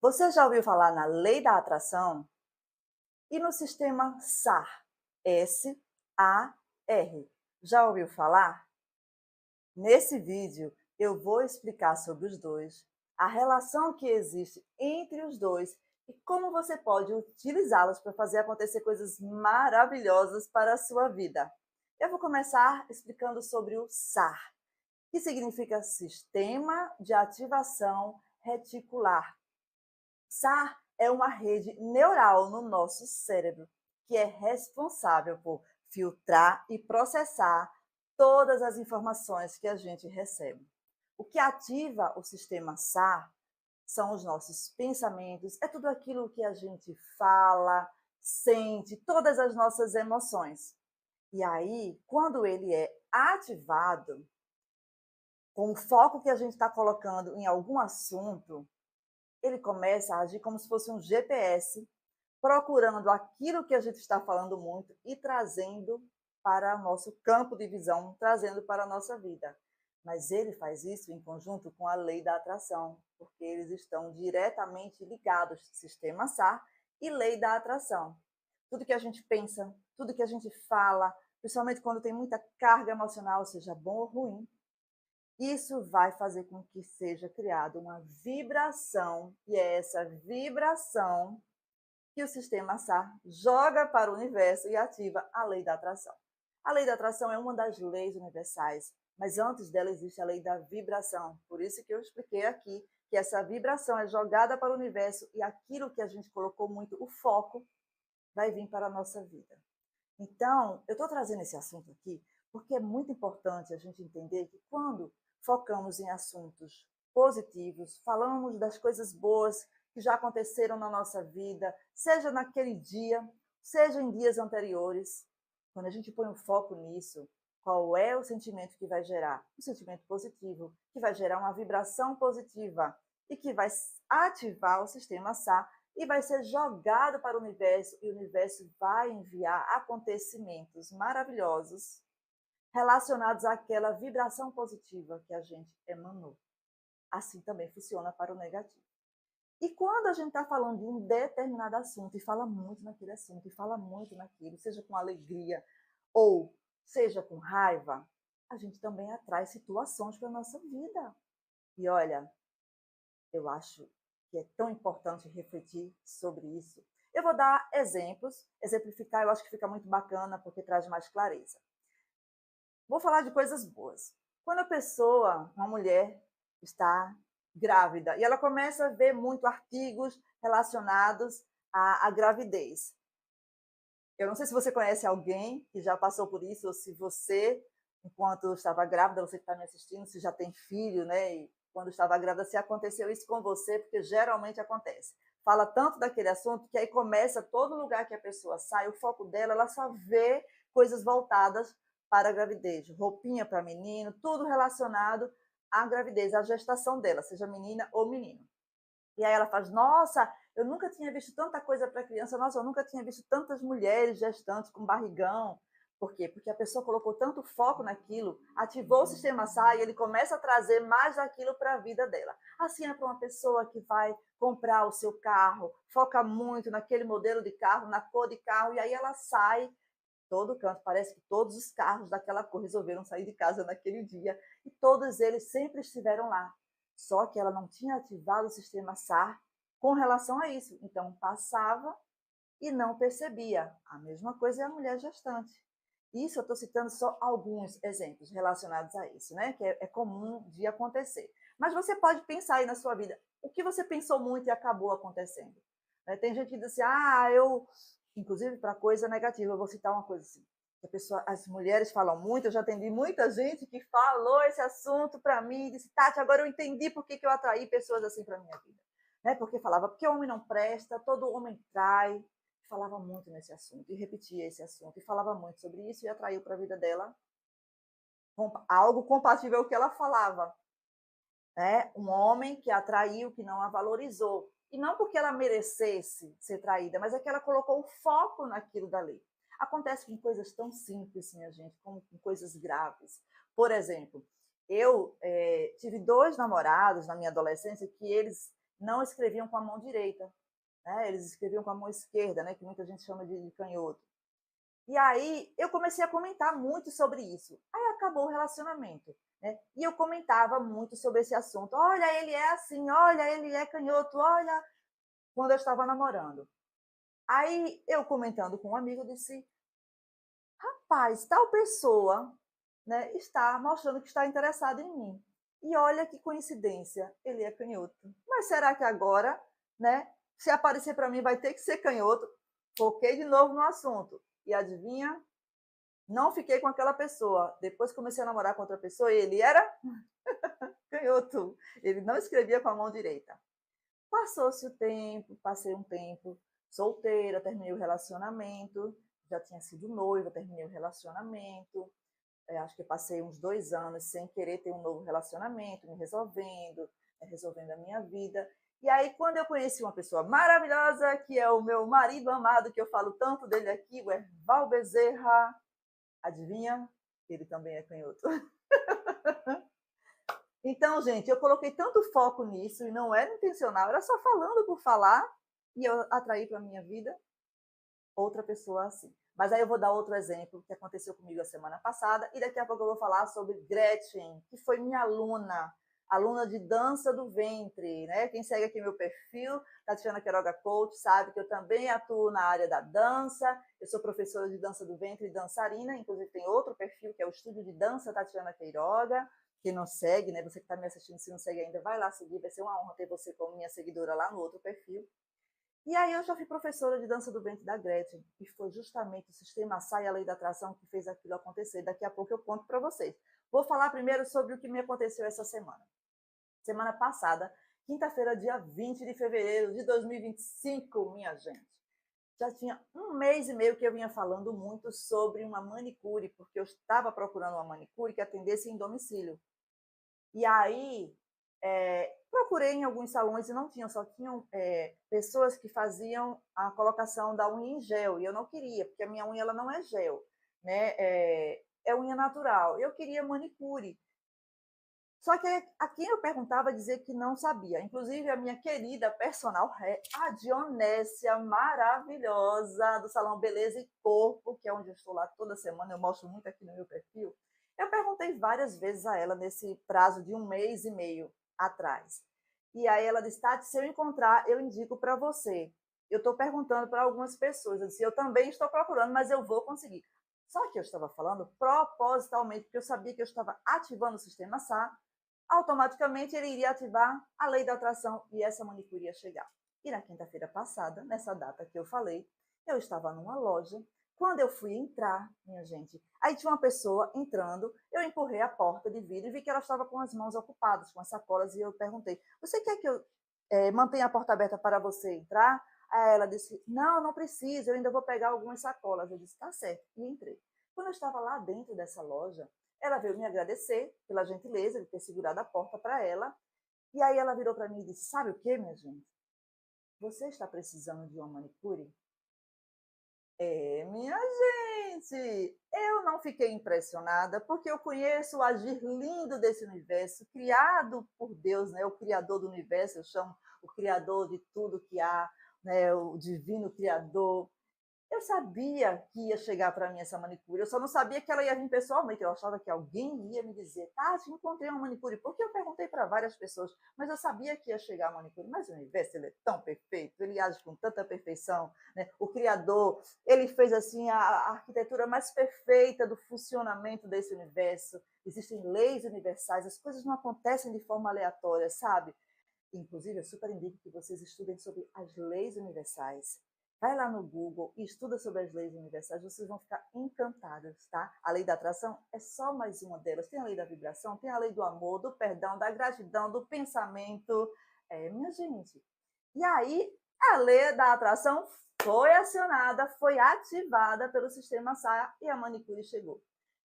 Você já ouviu falar na lei da atração e no sistema SAR? S-A-R. Já ouviu falar? Nesse vídeo eu vou explicar sobre os dois, a relação que existe entre os dois e como você pode utilizá-los para fazer acontecer coisas maravilhosas para a sua vida. Eu vou começar explicando sobre o SAR, que significa Sistema de Ativação Reticular. SAR é uma rede neural no nosso cérebro que é responsável por filtrar e processar todas as informações que a gente recebe. O que ativa o sistema SAR são os nossos pensamentos, é tudo aquilo que a gente fala, sente, todas as nossas emoções. E aí, quando ele é ativado, com o foco que a gente está colocando em algum assunto, ele começa a agir como se fosse um GPS, procurando aquilo que a gente está falando muito e trazendo para o nosso campo de visão, trazendo para a nossa vida. Mas ele faz isso em conjunto com a lei da atração, porque eles estão diretamente ligados, sistema SAR e lei da atração. Tudo que a gente pensa, tudo que a gente fala, principalmente quando tem muita carga emocional, seja bom ou ruim, isso vai fazer com que seja criada uma vibração, e é essa vibração que o sistema SAR joga para o universo e ativa a lei da atração. A lei da atração é uma das leis universais, mas antes dela existe a lei da vibração. Por isso que eu expliquei aqui que essa vibração é jogada para o universo e aquilo que a gente colocou muito, o foco, vai vir para a nossa vida. Então, eu estou trazendo esse assunto aqui porque é muito importante a gente entender que quando focamos em assuntos positivos, falamos das coisas boas que já aconteceram na nossa vida, seja naquele dia, seja em dias anteriores, quando a gente põe o foco nisso, qual é o sentimento que vai gerar? Um sentimento positivo, que vai gerar uma vibração positiva e que vai ativar o sistema SAR e vai ser jogado para o universo, e o universo vai enviar acontecimentos maravilhosos relacionados àquela vibração positiva que a gente emanou. Assim também funciona para o negativo. E quando a gente está falando de um determinado assunto, e fala muito naquele assunto, e fala muito naquilo, seja com alegria ou seja com raiva, a gente também atrai situações para a nossa vida. E olha, eu acho que é tão importante refletir sobre isso. Eu vou dar exemplos, exemplificar, eu acho que fica muito bacana porque traz mais clareza. Vou falar de coisas boas. Quando a pessoa, uma mulher, está grávida e ela começa a ver muito artigos relacionados à gravidez. Eu não sei se você conhece alguém que já passou por isso, ou se você, enquanto estava grávida, você que está me assistindo, se já tem filho, né? E quando estava grávida, se aconteceu isso com você, porque geralmente acontece. Fala tanto daquele assunto que aí começa todo lugar que a pessoa sai, o foco dela, ela só vê coisas voltadas para a gravidez, roupinha para menino, tudo relacionado à gravidez, à gestação dela, seja menina ou menino. E aí ela faz, nossa, eu nunca tinha visto tanta coisa para criança, nossa, eu nunca tinha visto tantas mulheres gestantes com barrigão. Por quê? Porque a pessoa colocou tanto foco naquilo, ativou o sistema SAR e ele começa a trazer mais daquilo para a vida dela. Assim é para uma pessoa que vai comprar o seu carro, foca muito naquele modelo de carro, na cor de carro, e aí ela sai todo canto, parece que todos os carros daquela cor resolveram sair de casa naquele dia, e todos eles sempre estiveram lá. Só que ela não tinha ativado o sistema SAR com relação a isso. Então, passava e não percebia. A mesma coisa é a mulher gestante. Isso eu estou citando só alguns exemplos relacionados a isso, né? Que é comum de acontecer. Mas você pode pensar aí na sua vida, o que você pensou muito e acabou acontecendo? Tem gente que diz assim, inclusive para coisa negativa, eu vou citar uma coisa assim. A pessoa, as mulheres falam muito, eu já atendi muita gente que falou esse assunto para mim e disse, Tati, agora eu entendi por que eu atraí pessoas assim para a minha vida. Porque falava, porque o homem não presta, todo homem trai. Falava muito nesse assunto e repetia esse assunto e falava muito sobre isso e atraiu para a vida dela algo compatível ao que ela falava. Um homem que a atraiu, que não a valorizou. E não porque ela merecesse ser traída, mas é que ela colocou o foco naquilo dali. Acontece com coisas tão simples, minha gente, como com coisas graves. Por exemplo, eu tive dois namorados na minha adolescência que eles não escreviam com a mão direita, né? Eles escreviam com a mão esquerda, né? Que muita gente chama de canhoto. E aí eu comecei a comentar muito sobre isso. Aí acabou o relacionamento, né? E eu comentava muito sobre esse assunto. Olha, ele é assim, olha, ele é canhoto, olha, quando eu estava namorando. Aí eu comentando com um amigo disse: "Rapaz, tal pessoa, né, está mostrando que está interessado em mim. E olha que coincidência, ele é canhoto. Mas será que agora, né, se aparecer para mim vai ter que ser canhoto?" Foquei de novo no assunto. E adivinha? Não fiquei com aquela pessoa. Depois comecei a namorar com outra pessoa e ele era canhoto. Ele não escrevia com a mão direita. Passou-se o tempo, passei um tempo solteira, terminei o relacionamento, já tinha sido noiva, terminei o relacionamento. Acho que passei uns 2 anos sem querer ter um novo relacionamento, me resolvendo, resolvendo a minha vida. E aí, quando eu conheci uma pessoa maravilhosa, que é o meu marido amado, que eu falo tanto dele aqui, o Erval Bezerra, adivinha? Ele também é canhoto. Então, gente, eu coloquei tanto foco nisso e não era intencional, era só falando por falar e eu atraí para a minha vida outra pessoa assim. Mas aí eu vou dar outro exemplo que aconteceu comigo a semana passada e daqui a pouco eu vou falar sobre Gretchen, que foi minha aluna de dança do ventre, né? Quem segue aqui meu perfil, Tatiana Queiroga Coach, sabe que eu também atuo na área da dança, eu sou professora de dança do ventre e dançarina, inclusive tem outro perfil que é o Estúdio de Dança Tatiana Queiroga, quem não segue, né? Você que está me assistindo, se não segue ainda, vai lá seguir, vai ser uma honra ter você como minha seguidora lá no outro perfil. E aí eu já fui professora de dança do ventre da Gretchen, e foi justamente o sistema SAI e a lei da atração que fez aquilo acontecer. Daqui a pouco eu conto para vocês. Vou falar primeiro sobre o que me aconteceu essa semana. Semana passada, quinta-feira, dia 20 de fevereiro de 2025, minha gente. Já tinha 1 mês e meio que eu vinha falando muito sobre uma manicure, porque eu estava procurando uma manicure que atendesse em domicílio. E aí, procurei em alguns salões e não tinham, só tinham pessoas que faziam a colocação da unha em gel, e eu não queria, porque a minha unha ela não é gel, né? É unha natural. Eu queria manicure. Só que a quem eu perguntava dizia que não sabia. Inclusive, a minha querida personal, a Dionésia, maravilhosa, do Salão Beleza e Corpo, que é onde eu estou lá toda semana, eu mostro muito aqui no meu perfil. Eu perguntei várias vezes a ela nesse prazo de 1 mês e meio atrás. E aí ela disse: Tati, se eu encontrar, eu indico para você. Eu estou perguntando para algumas pessoas. Eu disse: eu também estou procurando, mas eu vou conseguir. Só que eu estava falando propositalmente, porque eu sabia que eu estava ativando o sistema SA, automaticamente ele iria ativar a lei da atração e essa manicure ia chegar. E na quinta-feira passada, nessa data que eu falei, eu estava numa loja. Quando eu fui entrar, minha gente, aí tinha uma pessoa entrando, eu empurrei a porta de vidro e vi que ela estava com as mãos ocupadas, com as sacolas, e eu perguntei: você quer que eu mantenha a porta aberta para você entrar? Aí ela disse: não, não precisa, eu ainda vou pegar algumas sacolas. Eu disse: tá certo, e entrei. Quando eu estava lá dentro dessa loja, ela veio me agradecer pela gentileza de ter segurado a porta para ela. E aí ela virou para mim e disse: sabe o que, minha gente? Você está precisando de uma manicure? Minha gente, eu não fiquei impressionada, porque eu conheço o agir lindo desse universo, criado por Deus, né? O criador do universo, eu chamo o criador de tudo que há, né? O divino criador. Eu sabia que ia chegar para mim essa manicure, eu só não sabia que ela ia vir pessoalmente. Eu achava que alguém ia me dizer: Tati, encontrei uma manicure. Porque eu perguntei para várias pessoas, mas eu sabia que ia chegar a manicure. Mas o universo, ele é tão perfeito, ele age com tanta perfeição, né? O Criador, ele fez assim a arquitetura mais perfeita do funcionamento desse universo. Existem leis universais, as coisas não acontecem de forma aleatória, sabe? Inclusive, eu super indico que vocês estudem sobre as leis universais. Vai lá no Google e estuda sobre as leis universais, vocês vão ficar encantados, tá? A lei da atração é só mais uma delas. Tem a lei da vibração, tem a lei do amor, do perdão, da gratidão, do pensamento. Minha gente. E aí, a lei da atração foi acionada, foi ativada pelo sistema SAR e a manicure chegou.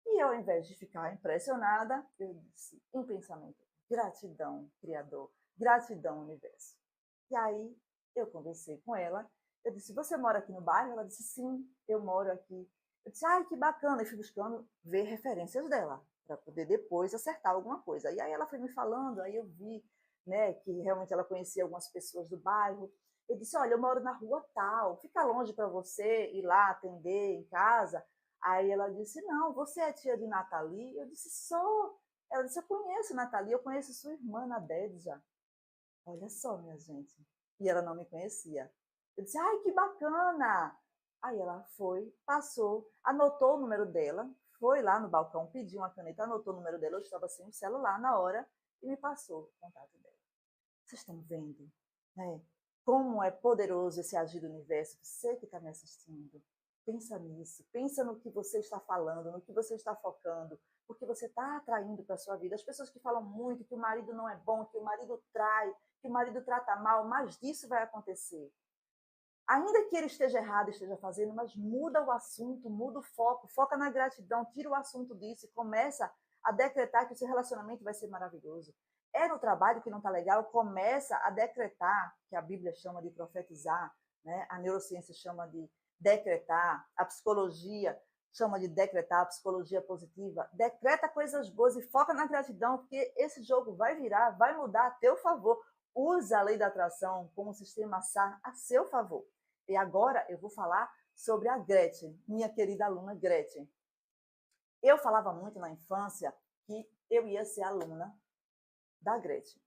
E eu, ao invés de ficar impressionada, eu disse em pensamento: gratidão, Criador, gratidão, Universo. E aí eu conversei com ela, eu disse: você mora aqui no bairro? Ela disse: sim, eu moro aqui. Eu disse: ai, que bacana. E fui buscando ver referências dela, para poder depois acertar alguma coisa. E aí ela foi me falando, aí eu vi né, que realmente ela conhecia algumas pessoas do bairro. Eu disse, olha, eu moro na rua tal, fica longe para você ir lá atender em casa? Aí ela disse, não, você é tia de Nathalie? Eu disse, sou. Ela disse, eu conheço Nathalie, eu conheço sua irmã, Nadedja. Olha só, minha gente. E ela não me conhecia. Eu disse, ai, que bacana! Aí ela foi, passou, anotou o número dela, foi lá no balcão, pediu uma caneta, anotou o número dela, eu estava sem o celular na hora, e me passou o contato dela. Vocês estão vendo, né? Como é poderoso esse agir do universo. Você que está me assistindo, pensa nisso, pensa no que você está falando, no que você está focando, porque você está atraindo para a sua vida. As pessoas que falam muito que o marido não é bom, que o marido trai, que o marido trata mal, mas disso vai acontecer. Ainda que ele esteja errado, esteja fazendo, mas muda o assunto, muda o foco, foca na gratidão, tira o assunto disso e começa a decretar que o seu relacionamento vai ser maravilhoso. É no trabalho que não está legal, começa a decretar, que a Bíblia chama de profetizar, né? A neurociência chama de decretar, a psicologia chama de decretar, a psicologia positiva. Decreta coisas boas e foca na gratidão, porque esse jogo vai virar, vai mudar a teu favor. Usa a lei da atração como sistema SAR a seu favor. E agora eu vou falar sobre a Gretchen, minha querida aluna Gretchen. Eu falava muito na infância que eu ia ser aluna da Gretchen.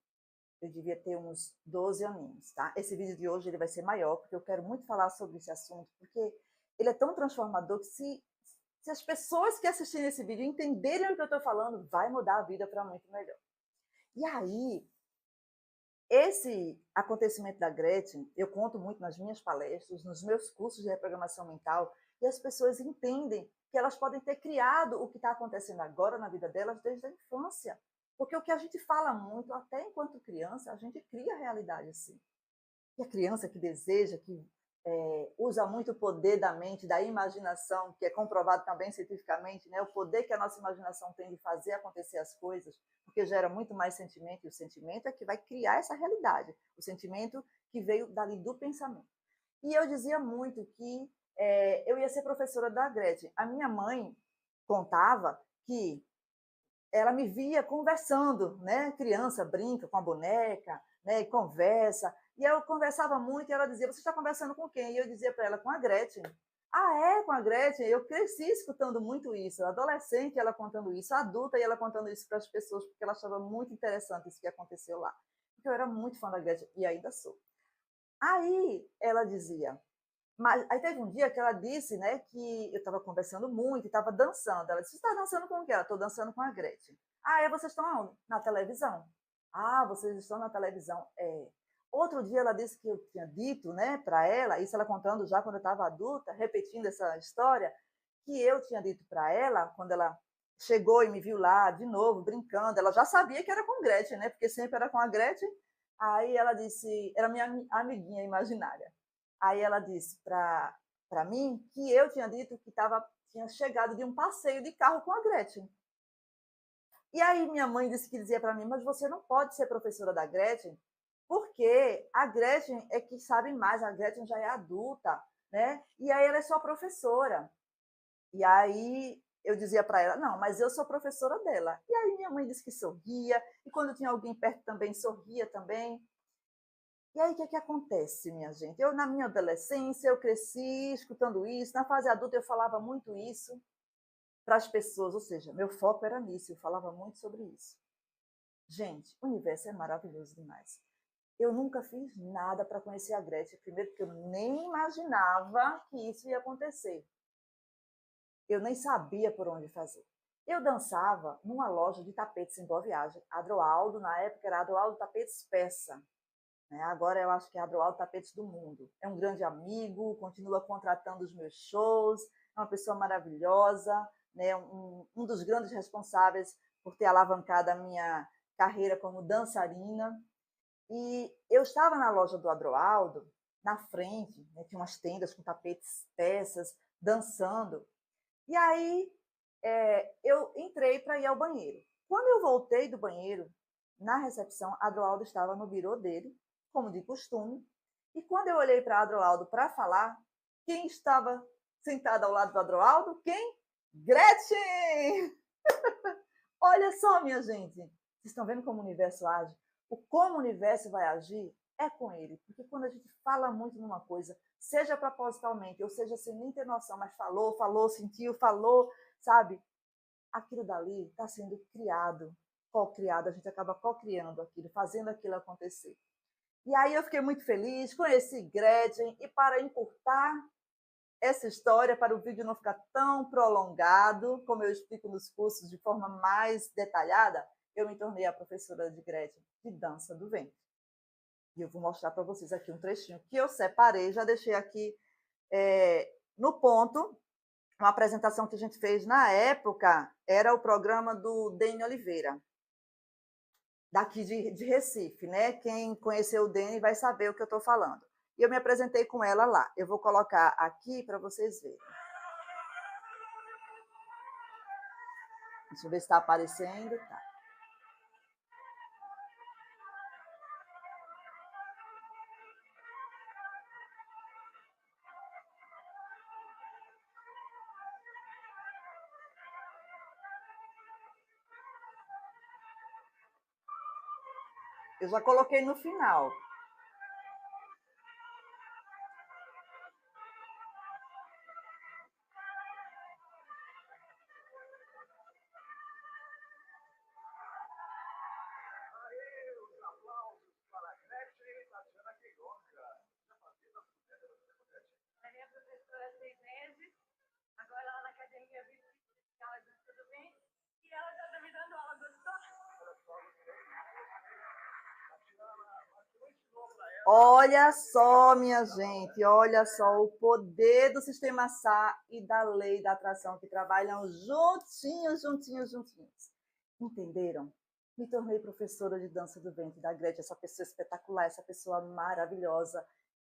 Eu devia ter uns 12 aninhos, tá? Esse vídeo de hoje ele vai ser maior, porque eu quero muito falar sobre esse assunto, porque ele é tão transformador que se as pessoas que assistirem esse vídeo entenderem o que eu estou falando, vai mudar a vida para muito melhor. E aí, esse acontecimento da Gretchen, eu conto muito nas minhas palestras, nos meus cursos de reprogramação mental, e as pessoas entendem que elas podem ter criado o que está acontecendo agora na vida delas desde a infância. Porque o que a gente fala muito, até enquanto criança, a gente cria a realidade assim. E a criança que deseja, que usa muito o poder da mente, da imaginação, que é comprovado também cientificamente, né? O poder que a nossa imaginação tem de fazer acontecer as coisas, porque gera muito mais sentimento, e o sentimento é que vai criar essa realidade, o sentimento que veio dali do pensamento. E eu dizia muito que eu ia ser professora da Gretchen. A minha mãe contava que ela me via conversando, né? Criança brinca com a boneca, né? E conversa. E eu conversava muito e ela dizia, você está conversando com quem? E eu dizia para ela, com a Gretchen. Ah, é? Com a Gretchen? Eu cresci escutando muito isso. Adolescente, ela contando isso. Adulta, e ela contando isso para as pessoas, porque ela achava muito interessante isso que aconteceu lá. Porque eu era muito fã da Gretchen, e ainda sou. Aí, ela dizia, mas aí teve um dia que ela disse, né, que eu estava conversando muito e estava dançando. Ela disse, você está dançando com quem? Eu estou dançando com a Gretchen. Ah, é, vocês estão aonde? Na televisão. Ah, vocês estão na televisão. É. Outro dia ela disse que eu tinha dito, né, para ela, isso ela contando já quando eu estava adulta, repetindo essa história, que eu tinha dito para ela, quando ela chegou e me viu lá de novo, brincando, ela já sabia que era com Gretchen, né, porque sempre era com a Gretchen. Aí ela disse, era minha amiguinha imaginária. Aí ela disse para mim que eu tinha dito que tinha chegado de um passeio de carro com a Gretchen. E aí minha mãe disse que dizia para mim, mas você não pode ser professora da Gretchen, porque a Gretchen é que sabe mais, a Gretchen já é adulta, né? E aí ela é só professora. E aí eu dizia para ela, não, mas eu sou professora dela. E aí minha mãe disse que sorria, e quando tinha alguém perto também, sorria também. E aí, o que é que acontece, minha gente? Eu, na minha adolescência, eu cresci escutando isso. Na fase adulta, eu falava muito isso para as pessoas. Ou seja, meu foco era nisso. Eu falava muito sobre isso. Gente, o universo é maravilhoso demais. Eu nunca fiz nada para conhecer a Gretchen. Primeiro, porque eu nem imaginava que isso ia acontecer. Eu nem sabia por onde fazer. Eu dançava numa loja de tapetes em Boa Viagem. Adroaldo, na época, era Adroaldo Tapetes Peça. Agora eu acho que é Adroaldo Tapetes do Mundo. É um grande amigo, continua contratando os meus shows, é uma pessoa maravilhosa, né? Um dos grandes responsáveis por ter alavancado a minha carreira como dançarina. E eu estava na loja do Adroaldo, na frente, né? Tinha umas tendas com tapetes, peças, dançando. E aí eu entrei para ir ao banheiro. Quando eu voltei do banheiro, na recepção, Adroaldo estava no birô dele, como de costume. E quando eu olhei para Adroaldo para falar, quem estava sentado ao lado do Adroaldo? Quem? Gretchen! Olha só, minha gente. Vocês estão vendo como o universo age? o como o universo vai agir é com ele. Porque quando a gente fala muito numa coisa, seja propositalmente, ou seja sem nem ter noção, mas falou, sentiu, falou, sabe? Aquilo dali está sendo criado, co-criado, a gente acaba co-criando aquilo, fazendo aquilo acontecer. E aí eu fiquei muito feliz, conheci Gretchen, e para encurtar essa história, para o vídeo não ficar tão prolongado, como eu explico nos cursos de forma mais detalhada, eu me tornei a professora de Gretchen de dança do ventre. E eu vou mostrar para vocês aqui um trechinho que eu separei, já deixei aqui no ponto. Uma apresentação que a gente fez na época era o programa do Dene Oliveira, daqui de Recife, né? Quem conheceu o Dene vai saber o que eu estou falando. E eu me apresentei com ela lá. Eu vou colocar aqui para vocês verem. Deixa eu ver se está aparecendo. Tá. Eu já coloquei no final. Olha só, minha gente, olha só o poder do sistema SAR e da lei da atração, que trabalham juntinhos, juntinhos, juntinhos. Entenderam? Me tornei professora de dança do ventre da Gretchen, essa pessoa espetacular, essa pessoa maravilhosa.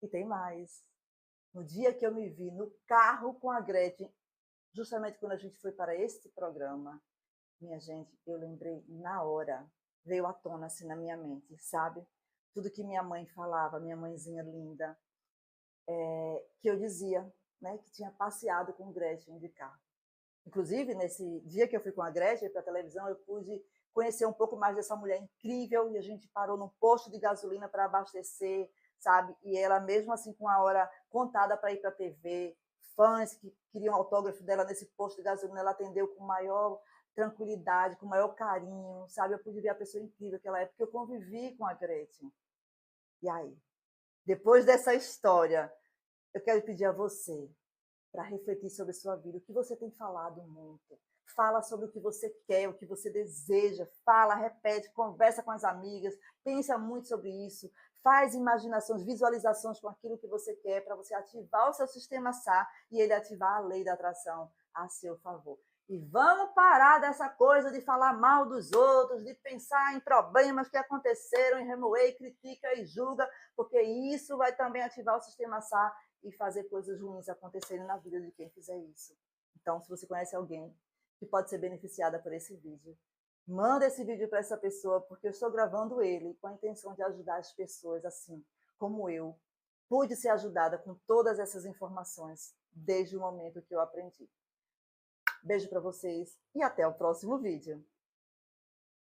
E tem mais. No dia que eu me vi no carro com a Gretchen, justamente quando a gente foi para este programa, minha gente, eu lembrei na hora, veio à tona assim na minha mente, sabe? Tudo que minha mãe falava, minha mãezinha linda, que eu dizia, né, que tinha passeado com Gretchen de carro. Inclusive, nesse dia que eu fui com a Gretchen para a televisão, eu pude conhecer um pouco mais dessa mulher incrível, e a gente parou num posto de gasolina para abastecer, sabe? E ela, mesmo assim, com a hora contada para ir para a TV, fãs que queriam autógrafo dela nesse posto de gasolina, ela atendeu com maior tranquilidade, com maior carinho, sabe? Eu pude ver a pessoa incrível naquela época, que eu convivi com a Gretchen. E aí, depois dessa história, eu quero pedir a você para refletir sobre a sua vida, o que você tem falado muito. Fala sobre o que você quer, o que você deseja. Fala, repete, conversa com as amigas, pensa muito sobre isso. Faz imaginações, visualizações com aquilo que você quer para você ativar o seu sistema SAR e ele ativar a lei da atração a seu favor. E vamos parar dessa coisa de falar mal dos outros, de pensar em problemas que aconteceram, e remoer, e critica e julga, porque isso vai também ativar o sistema SAR e fazer coisas ruins acontecerem na vida de quem fizer isso. Então, se você conhece alguém que pode ser beneficiada por esse vídeo, manda esse vídeo para essa pessoa, porque eu estou gravando ele com a intenção de ajudar as pessoas assim como eu pude ser ajudada com todas essas informações desde o momento que eu aprendi. Beijo para vocês e até o próximo vídeo.